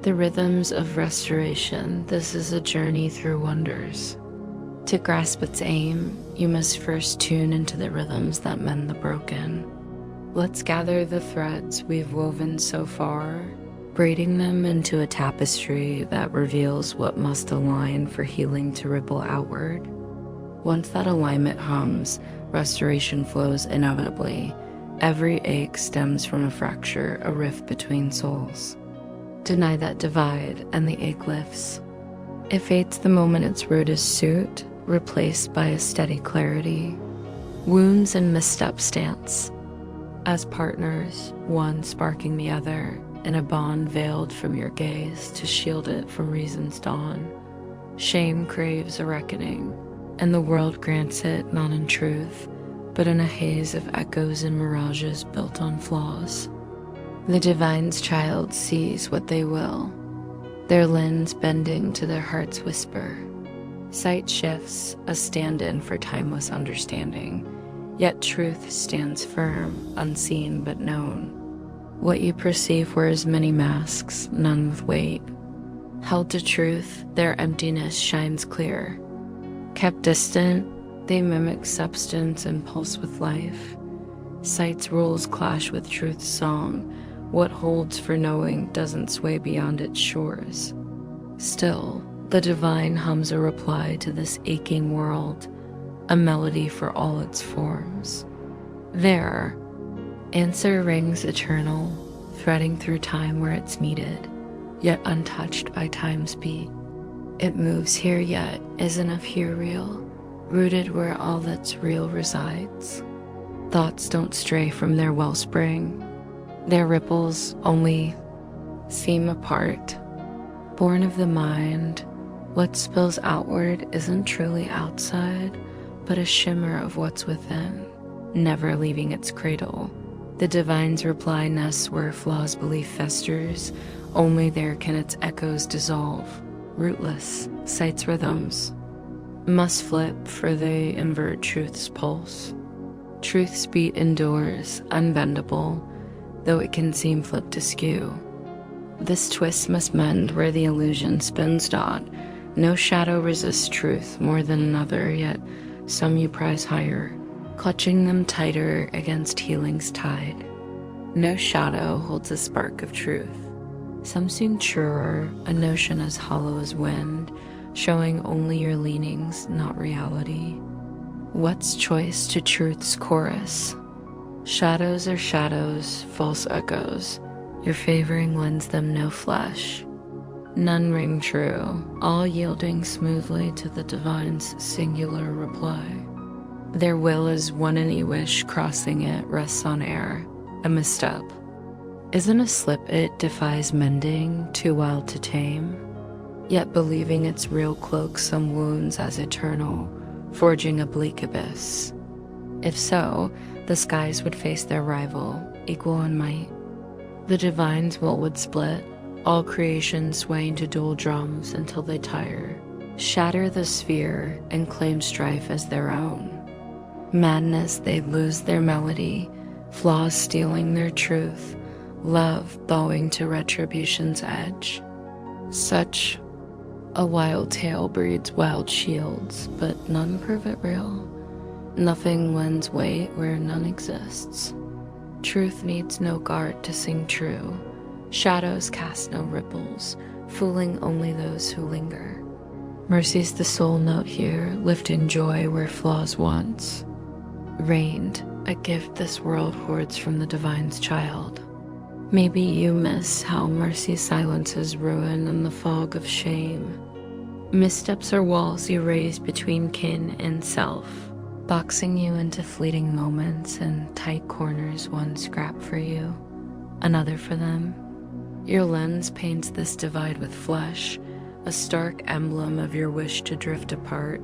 The rhythms of restoration. This is a journey through wonders. To grasp its aim, you must first tune into the rhythms that mend the broken. Let's gather the threads we've woven so far, braiding them into a tapestry that reveals what must align for healing to ripple outward. Once that alignment hums, restoration flows inevitably. Every ache stems from a fracture, a rift between souls. Deny that divide, and the ache lifts. It fades the moment its root is soot, replaced by a steady clarity. Wounds and missteps dance. As partners, one sparking the other, in a bond veiled from your gaze to shield it from reason's dawn. Shame craves a reckoning, and the world grants it not in truth, but in a haze of echoes and mirages built on flaws. The divine's child sees what they will, their lens bending to their heart's whisper. Sight shifts, a stand-in for timeless understanding, yet truth stands firm, unseen but known. What you perceive wears many masks, none with weight. Held to truth, their emptiness shines clear. Kept distant, they mimic substance and pulse with life. Sight's rules clash with truth's song. What holds for knowing doesn't sway beyond its shores. Still, the divine hums a reply to this aching world, a melody for all its forms. There, answer rings eternal, threading through time where it's needed, yet untouched by time's beat. It moves here yet is enough here real, rooted where all that's real resides. Thoughts don't stray from their wellspring. Their ripples only seem apart. Born of the mind, what spills outward isn't truly outside, but a shimmer of what's within, never leaving its cradle. The divine's reply nests where flaw's belief festers. Only there can its echoes dissolve. Rootless, sight's rhythms must flip, for they invert truth's pulse. Truth's beat endures, unbendable, though it can seem flipped askew. This twist must mend where the illusion spins dot. No shadow resists truth more than another, yet some you prize higher, clutching them tighter against healing's tide. No shadow holds a spark of truth. Some seem truer, a notion as hollow as wind, showing only your leanings, not reality. What's choice to truth's chorus? Shadows are shadows, false echoes. Your favoring lends them no flesh. None ring true, all yielding smoothly to the divine's singular reply. Their will is one any wish, crossing it rests on air. A misstep isn't a slip, it defies mending, too wild to tame. Yet believing its real cloak some wounds as eternal, forging a bleak abyss. If so, the skies would face their rival, equal in might. The divine's will would split, all creation swaying to dual drums until they tire, shatter the sphere, and claim strife as their own. Madness, they'd lose their melody, flaws stealing their truth, love bowing to retribution's edge. Such a wild tale breeds wild shields, but none prove it real. Nothing lends weight where none exists. Truth needs no guard to sing true. Shadows cast no ripples, fooling only those who linger. Mercy's the soul note here, lifting joy where flaws once reigned, a gift this world hoards from the divine's child. Maybe you miss how mercy silences ruin in the fog of shame. Missteps are walls you raise between kin and self, boxing you into fleeting moments and tight corners, one scrap for you, another for them. Your lens paints this divide with flesh, a stark emblem of your wish to drift apart.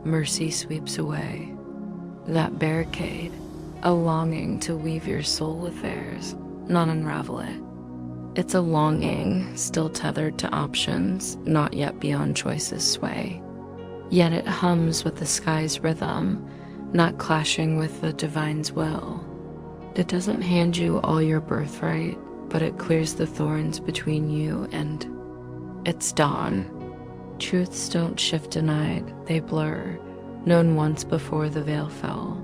Mercy sweeps away that barricade, a longing to weave your soul affairs, not unravel it. It's a longing, still tethered to options, not yet beyond choice's sway. Yet it hums with the sky's rhythm, not clashing with the divine's will. It doesn't hand you all your birthright, but it clears the thorns between you and It's dawn. Truths don't shift denied, they blur, known once before the veil fell.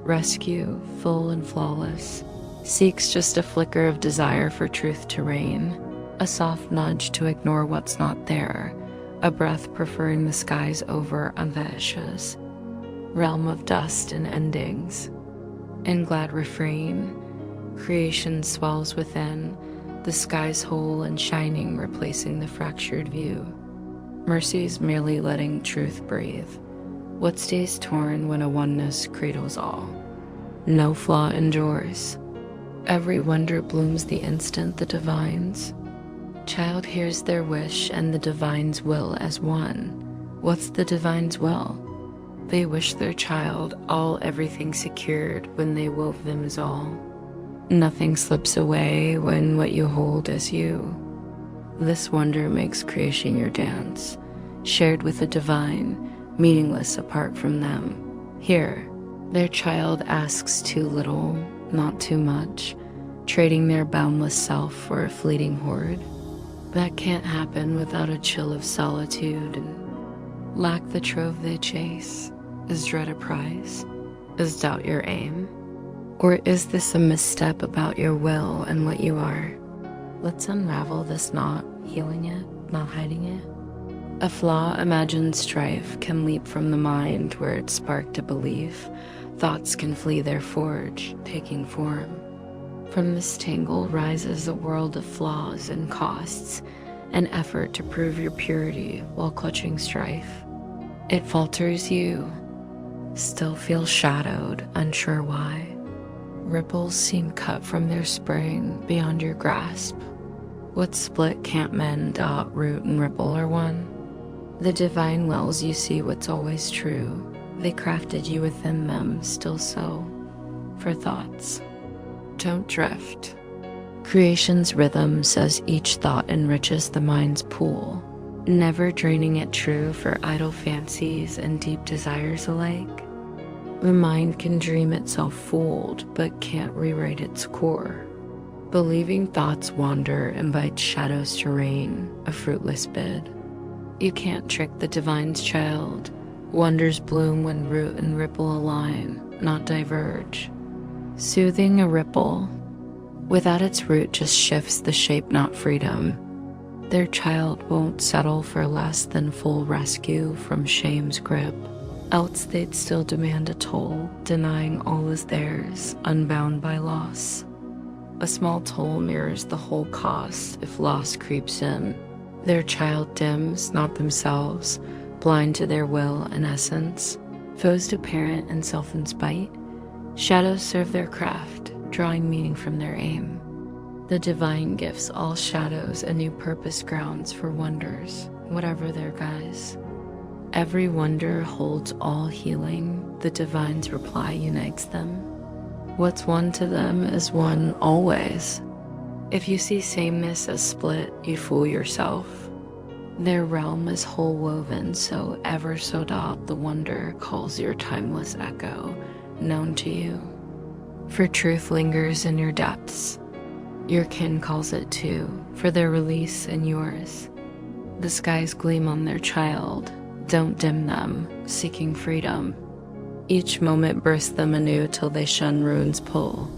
Rescue, full and flawless, seeks just a flicker of desire for truth to reign, a soft nudge to ignore what's not there, a breath preferring the skies over Avesha's realm of dust and endings. In glad refrain, creation swells within, the skies whole and shining replacing the fractured view. Mercy's merely letting truth breathe. What stays torn when a oneness cradles all? No flaw endures. Every wonder blooms the instant the divine's child hears their wish and the divine's will as one. What's the divine's will? They wish their child all everything secured when they wove them as all. Nothing slips away when what you hold is you. This wonder makes creation your dance, shared with the divine, meaningless apart from them. Here, their child asks too little, not too much, trading their boundless self for a fleeting hoard. That can't happen without a chill of solitude and lack the trove they chase. Is dread a prize? Is doubt your aim? Or is this a misstep about your will and what you are? Let's unravel this knot, healing it, not hiding it. A flaw imagined strife can leap from the mind where it sparked a belief. Thoughts can flee their forge, taking form. From this tangle rises a world of flaws and costs, an effort to prove your purity while clutching strife. It falters you, still feels shadowed, unsure why. Ripples seem cut from their spring beyond your grasp. What split can't mend, root and ripple are one. The divine wells you see what's always true. They crafted you within them, still so. For thoughts, don't drift. Creation's rhythm says each thought enriches the mind's pool, never draining it true for idle fancies and deep desires alike. The mind can dream itself fooled, but can't rewrite its core. Believing thoughts wander invites shadows to reign, a fruitless bid. You can't trick the divine's child. Wonders bloom when root and ripple align, not diverge. Soothing a ripple, without its root just shifts the shape, not freedom. Their child won't settle for less than full rescue from shame's grip. Else they'd still demand a toll, denying all is theirs, unbound by loss. A small toll mirrors the whole cost if loss creeps in. Their child dims, not themselves, blind to their will and essence. Foes to parent and self in spite. Shadows serve their craft, drawing meaning from their aim. The divine gifts all shadows a new purpose grounds for wonders, whatever their guise. Every wonder holds all healing, the divine's reply unites them. What's one to them is one always. If you see sameness as split, you fool yourself. Their realm is whole woven, so ever so doth the wonder calls your timeless echo, known to you. For truth lingers in your depths. Your kin calls it too, for their release and yours. The skies gleam on their child. Don't dim them, seeking freedom. Each moment bursts them anew till they shun ruin's pull.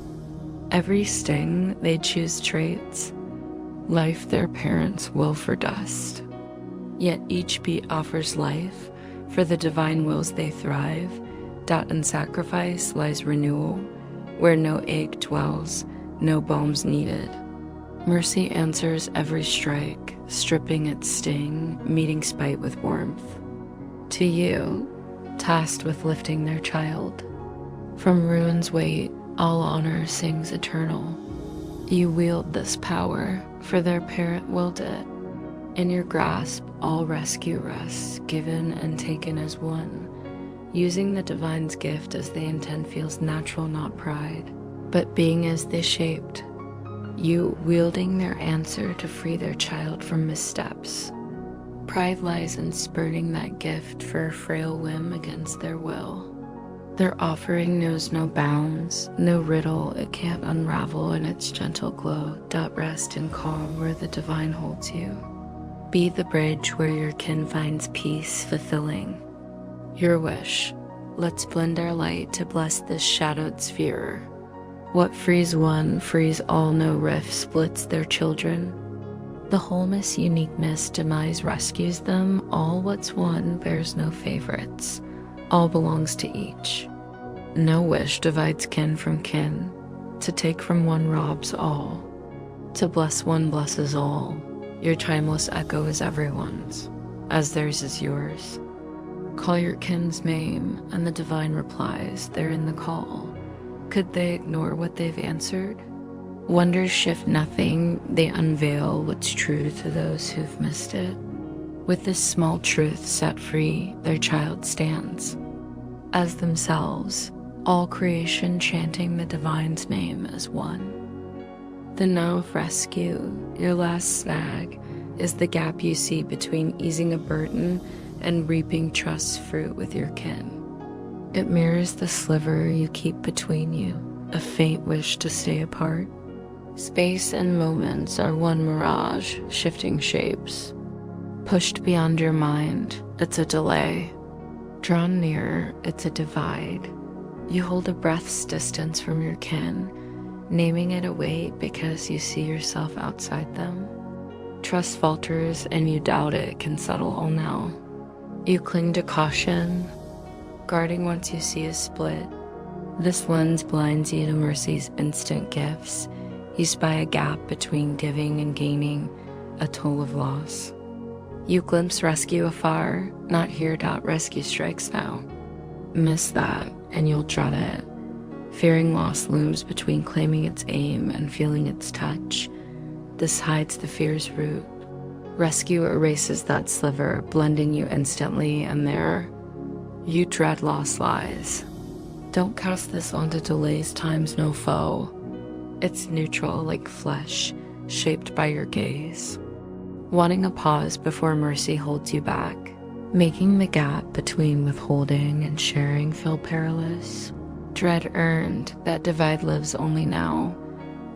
Every sting, they choose traits. Life their parents will for dust. Yet each beat offers life, for the divine wills they thrive. Doubt and sacrifice lies renewal, where no ache dwells, no balms needed. Mercy answers every strike, stripping its sting, meeting spite with warmth. To you, tasked with lifting their child, from ruin's weight, all honor sings eternal. You wield this power, for their parent willed it. In your grasp, all rescue rests, given and taken as one. Using the divine's gift as they intend feels natural, not pride, but being as they shaped. You wielding their answer to free their child from missteps. Pride lies in spurning that gift for a frail whim against their will. Their offering knows no bounds, no riddle it can't unravel in its gentle glow. Rest in calm where the divine holds you. Be the bridge where your kin finds peace fulfilling. Your wish. Let's blend our light to bless this shadowed sphere. What frees one, frees all, no rift splits their children. The wholeness, uniqueness, demise rescues them. All what's one bears no favorites. All belongs to each. No wish divides kin from kin. To take from one robs all. To bless one blesses all. Your timeless echo is everyone's, as theirs is yours. Call your kin's name, and the divine replies, they're in the call. Could they ignore what they've answered? Wonders shift nothing, they unveil what's true to those who've missed it. With this small truth set free, their child stands. As themselves, all creation chanting the divine's name as one. The now of rescue, your last snag, is the gap you see between easing a burden and reaping trust's fruit with your kin. It mirrors the sliver you keep between you, a faint wish to stay apart. Space and moments are one mirage, shifting shapes. Pushed beyond your mind, it's a delay. Drawn nearer, it's a divide. You hold a breath's distance from your kin, naming it a weight because you see yourself outside them. Trust falters and you doubt it can settle all now. You cling to caution, guarding once you see a split. This lens blinds you to mercy's instant gifts. You spy a gap between giving and gaining, a toll of loss. You glimpse rescue afar, not here. Rescue strikes now. Miss that, and you'll dread it. Fearing loss looms between claiming its aim and feeling its touch. This hides the fear's root. Rescue erases that sliver, blending you instantly, and there, you dread loss lies. Don't cast this onto delays, time's no foe. It's neutral like flesh, shaped by your gaze. Wanting a pause before mercy holds you back, making the gap between withholding and sharing feel perilous. Dread earned, that divide lives only now,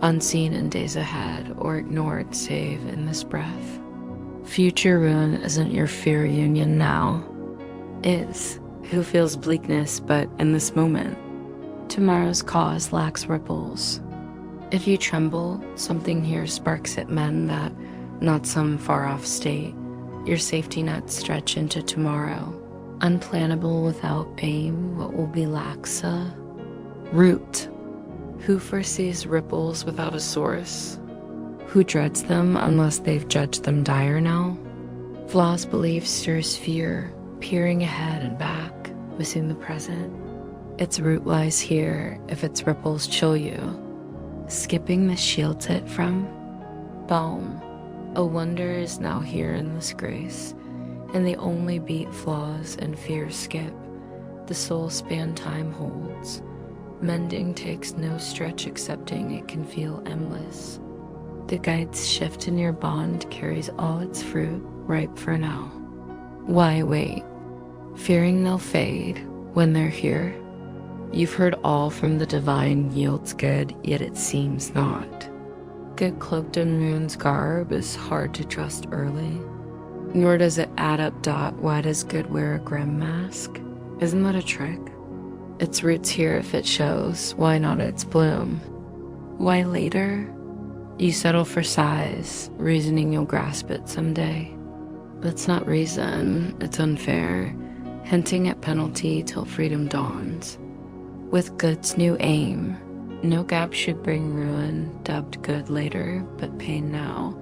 unseen in days ahead or ignored save in this breath. Future ruin isn't your fear union now. Is who feels bleakness but in this moment. Tomorrow's cause lacks ripples. If you tremble, something here sparks at men that, not some far-off state. Your safety nets stretch into tomorrow. Unplannable without aim, what will be laxa? Root. Who foresees ripples without a source? Who dreads them unless they've judged them dire now? Flaw's belief stirs fear, peering ahead and back, missing the present. Its root lies here if its ripples chill you. Skipping the shields it from? Balm. A wonder is now here in this grace, and the only beat flaws and fears skip. The soul span time holds. Mending takes no stretch, accepting it can feel endless. The guide's shift in your bond carries all its fruit, ripe for now. Why wait? Fearing they'll fade when they're here? You've heard all from the divine yields good, yet it seems not. Good cloaked in rune's garb is hard to trust early. Nor does it add up. Why does good wear a grim mask? Isn't that a trick? Its roots here if it shows, why not its bloom? Why later? You settle for size, reasoning you'll grasp it someday. That's not reason, it's unfair, hinting at penalty till freedom dawns. With good's new aim, no gap should bring ruin, dubbed good later, but pain now.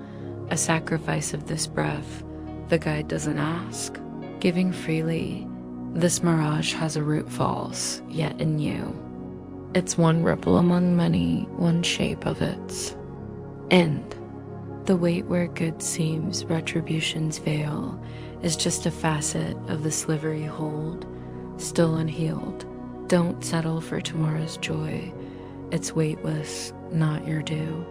A sacrifice of this breath, the guide doesn't ask. Giving freely, this mirage has a root false, yet in you. It's one ripple among many, one shape of its end. The weight where good seems, retribution's veil, is just a facet of the sliver you hold, still unhealed. Don't settle for tomorrow's joy. It's weightless, not your due.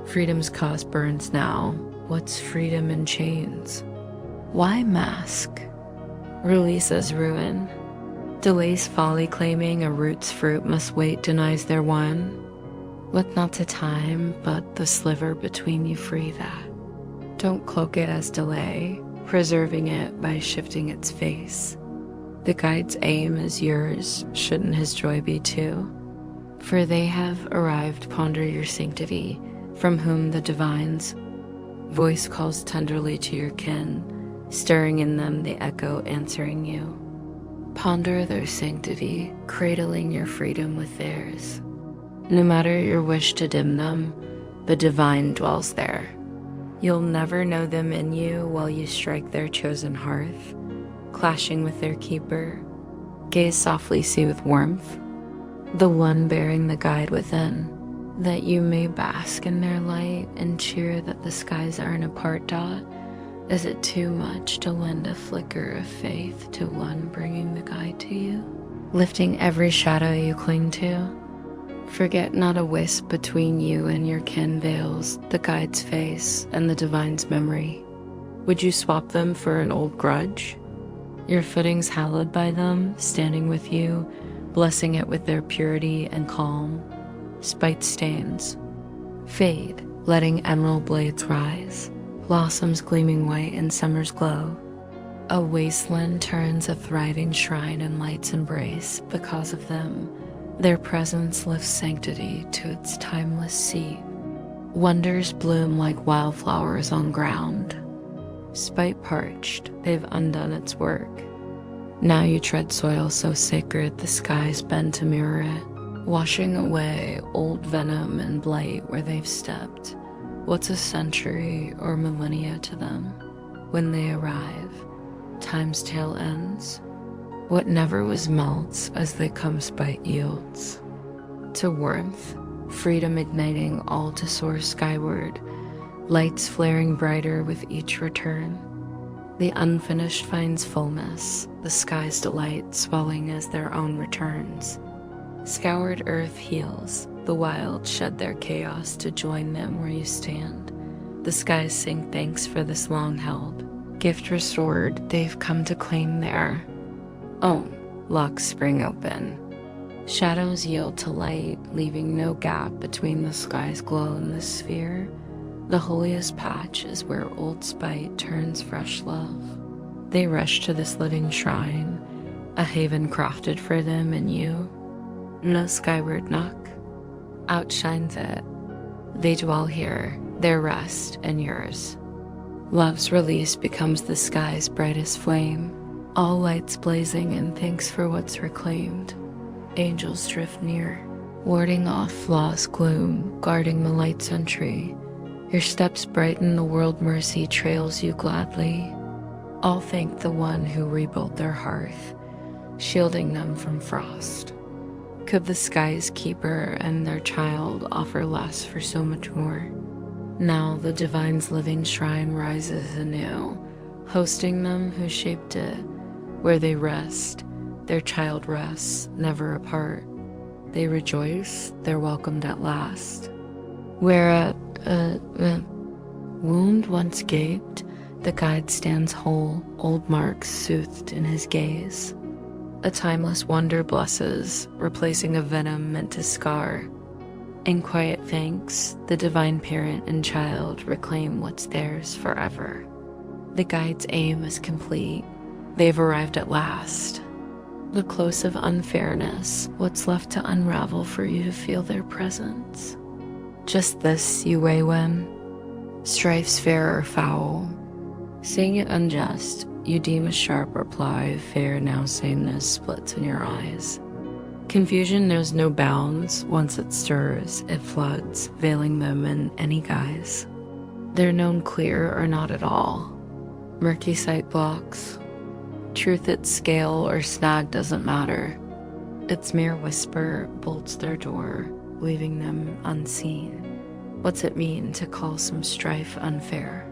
Freedom's cause burns now. What's freedom in chains? Why mask? Releases ruin. Delays folly, claiming a root's fruit must wait, denies their one. Look not to time, but the sliver between you free that. Don't cloak it as delay, preserving it by shifting its face. The guide's aim is yours, shouldn't his joy be too? For they have arrived, ponder your sanctity, from whom the divine's voice calls tenderly to your kin, stirring in them the echo answering you. Ponder their sanctity, cradling your freedom with theirs. No matter your wish to dim them, the divine dwells there. You'll never know them in you while you strike their chosen hearth, clashing with their keeper. Gaze softly, see with warmth, the one bearing the guide within, that you may bask in their light and cheer that the skies aren't a part dot. Is it too much to lend a flicker of faith to one bringing the guide to you, lifting every shadow you cling to? Forget not a wisp between you and your kin veils the guide's face and the divine's memory. Would you swap them for an old grudge? Your footing's hallowed by them, standing with you, blessing it with their purity and calm. Spite stains fade, letting emerald blades rise, blossoms gleaming white in summer's glow. A wasteland turns a thriving shrine in light's embrace because of them. Their presence lifts sanctity to its timeless seat. Wonders bloom like wildflowers on ground. Spite parched, they've undone its work. Now you tread soil so sacred the skies bend to mirror it, washing away old venom and blight where they've stepped. What's a century or millennia to them? When they arrive, time's tale ends. What never was melts as they come, spite yields to warmth, freedom igniting all to soar skyward, lights flaring brighter with each return. The unfinished finds fullness, the sky's delight swelling as their own returns. Scoured earth heals, the wild shed their chaos to join them where you stand. The skies sing thanks for this long held gift restored, they've come to claim their own. Locks spring open. Shadows yield to light, leaving no gap between the sky's glow and the sphere. The holiest patch is where old spite turns fresh love. They rush to this living shrine, a haven crafted for them and you. No skyward knock outshines it. They dwell here, their rest and yours. Love's release becomes the sky's brightest flame, all lights blazing in thanks for what's reclaimed. Angels drift near, warding off flaw's gloom, guarding the light's entry. Your steps brighten the world, mercy trails you gladly. All thank the one who rebuilt their hearth, shielding them from frost. Could the sky's keeper and their child offer less for so much more? Now the divine's living shrine rises anew, hosting them who shaped it. Where they rest, their child rests, never apart. They rejoice, they're welcomed at last. Where a wound once gaped, the guide stands whole, old marks soothed in his gaze. A timeless wonder blesses, replacing a venom meant to scar. In quiet thanks, the divine parent and child reclaim what's theirs forever. The guide's aim is complete. They've arrived at last. The close of unfairness, what's left to unravel for you to feel their presence? Just this you weigh when strife's fair or foul. Seeing it unjust, you deem a sharp reply fair. Now sameness splits in your eyes. Confusion knows no bounds. Once it stirs, it floods, veiling them in any guise. They're known clear or not at all. Murky sight blocks. Truth at scale or snag doesn't matter. Its mere whisper bolts their door, leaving them unseen. What's it mean to call some strife unfair?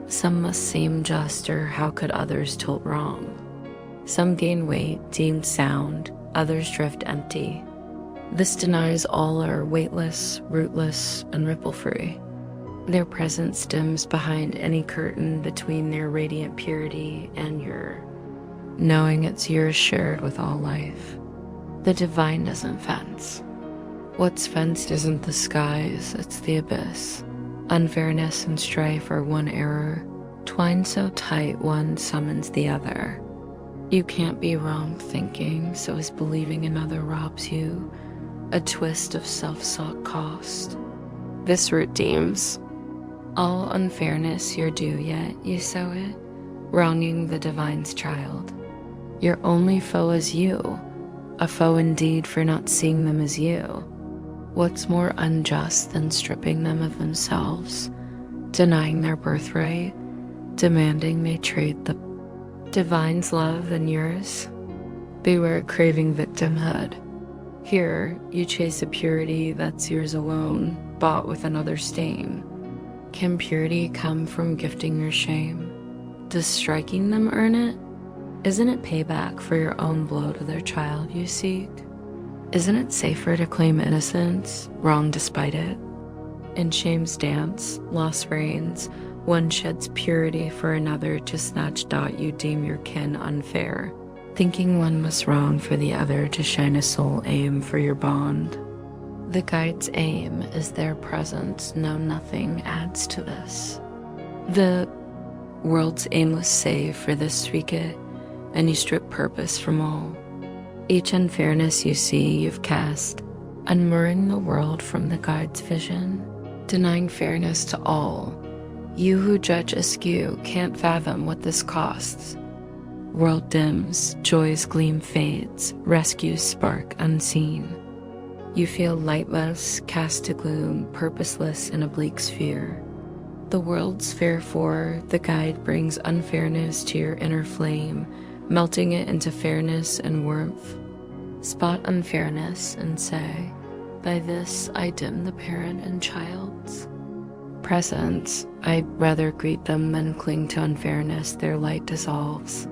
Some must seem just, or how could others tilt wrong? Some gain weight, deemed sound, others drift empty. This denies all are weightless, rootless, and ripple-free. Their presence dims behind any curtain between their radiant purity and your knowing it's yours shared with all life. The divine doesn't fence. What's fenced isn't the skies, it's the abyss. Unfairness and strife are one error, twined so tight one summons the other. You can't be wrong thinking, so as believing another robs you, a twist of self-sought cost. This root deems all unfairness your due, yet you sow it, wronging the divine's child. Your only foe is you, a foe indeed for not seeing them as you. What's more unjust than stripping them of themselves, denying their birthright, demanding they trade the divine's love and yours? Beware craving victimhood. Here, you chase a purity that's yours alone, bought with another's stain. Can purity come from gifting your shame? Does striking them earn it? Isn't it payback for your own blow to their child you seek? Isn't it safer to claim innocence, wrong despite it? In shame's dance, loss reigns, one sheds purity for another to snatch dot you deem your kin unfair, thinking one must wrong for the other to shine a soul aim for your bond. The guide's aim is their presence, no nothing adds to this. The world's aimless save for this speak it, and you strip purpose from all. Each unfairness you see you've cast, unmooring the world from the guide's vision, denying fairness to all. You who judge askew can't fathom what this costs. World dims, joy's gleam fades, rescues spark unseen. You feel lightless, cast to gloom, purposeless in a bleak sphere. The world's fair for, the guide brings unfairness to your inner flame, melting it into fairness and warmth. Spot unfairness and say, by this I dim the parent and child's presence. I'd rather greet them than cling to unfairness, their light dissolves.